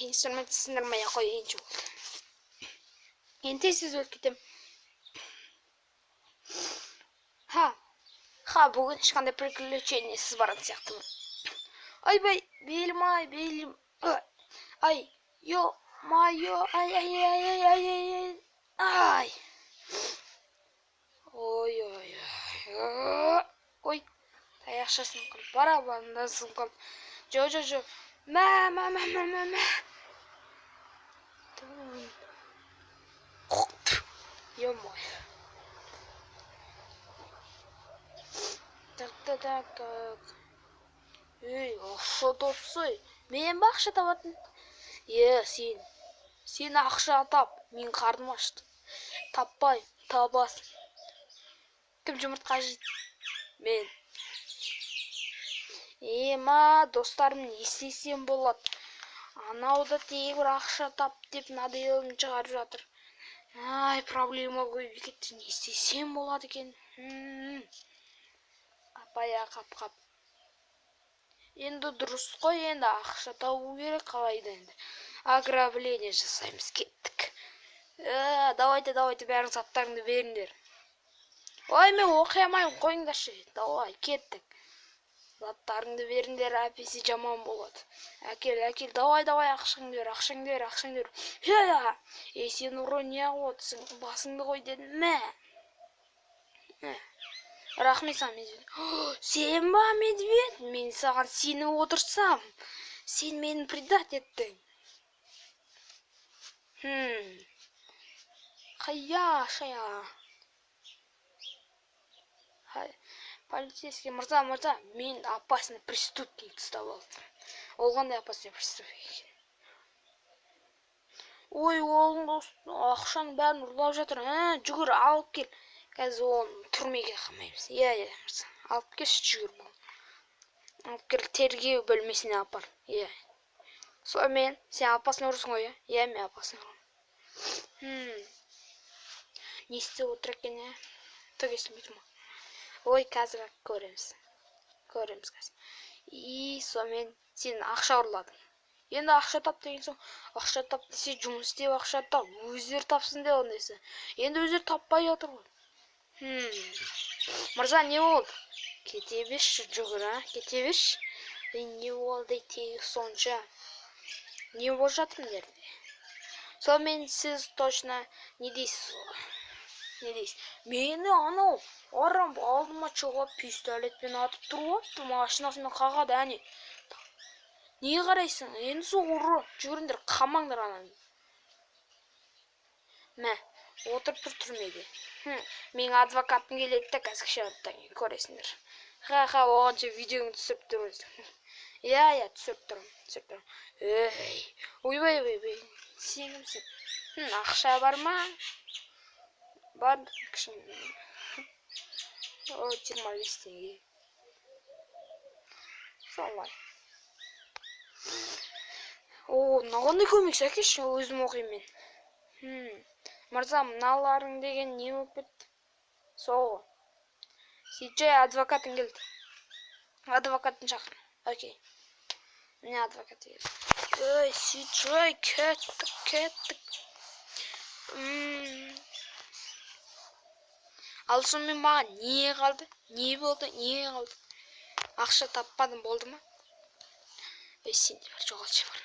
инструмент сындырмай ақ қояйыншы болды. Енді тез өліп кетем. Бүгін ешқандай приключениесіз баратын сияқтымын. Айбай, белім. Ай, ё-майо, ай. Ой, таяқшасын қылып, барабандасын қылып. Жо. Мә. Ё-мой. Так. Ей, ақша тапсай. Мен ба ақша табатын? Сен ақша тап. Мен қарным ашты. Таппай, табасың. Кім жұмыртқа жейді? Мен. Достарым не істесем болады? Анауда тек бір ақша тап деп наделін шығарып жатыр. Проблема көбейіп кетті. Не істесем болады екен? Апая қап. Енді дұрыс қой, енді ақша табу керек, қалайда енді. Ограбление жасаймыз, кеттік. Давайте, бәрің заттарыңды беріңдер. Ой, мен оқи алмаймын, қойыңдаршы. Давай, кеттік. Заттарыңды беріңдер, әпесі жаман болады. Әкел, давай, ақшаңды бер. Сен ұры не ағып отырсың? Басыңды қой дедім, мә. Рахмет саған, медведь. Сен ба, медведь? Мен саған сеніп отырсам, сен мені предать еттің. Қая. Полицейский мырза, мен опасный преступник ұстап алдым. Ол қандай опасный преступник екен? Ой, олың ақшаның бәрін ұрлап жатыр. Жүгір, алып кел. Қазір оны түрмеге қамаймыз. Мырза, алып келші, жүгір бол. Алып кел, тергеу бөлмесіне апар. Сонымен, сен опасный ұрысың ғой, мен опасный ұрым. Не істеп отыр екен, түк естілмей тұр ма? Ой, қазір көреміз қазір. Сонымен сен ақша ұрладың. Енді ақша тап деген соң, ақша тап десе жұмыс істеп ақша тап, өздері тапсын де ондайсы. Енді өздері таппай отыр ғой. Мырза, не болды? Кете берші, жүгір, кете берші. Не болды тегі сонша? Не болып жатыр дерді? Сонымен сіз точно не дейсіз? Мені анау арам алдыма шығып пистолетпен атып тұрып, машинасымен қағады, әне. Не қарайсың? Енді сол ұры, жүгіріңдер, қамаңдар ананы. Мә, отырып тұр түрмеде. Мен адвокатым келеді де қазірше аттан көресіңдер. Оғанша видеоны түсіріп тұр өзің. Түсіріп тұрым. Ойбай, сен кімсің? Ақша бар ма? Бар кішім. 25 теңге. Солай. Нағандай көмек сәкеші, өзім оқимын мен. Мырза, мыналарың деген не болып кетті? Сол. Сейтжай адвокатын келді. Адвокатын шақыр. Окей. Міне адвокат келді. Сейтжай, кеттік. Ал сонымен маған не қалды? Не болды? Ақша таппадым, болды ма? Сендер жоғалтшы бар.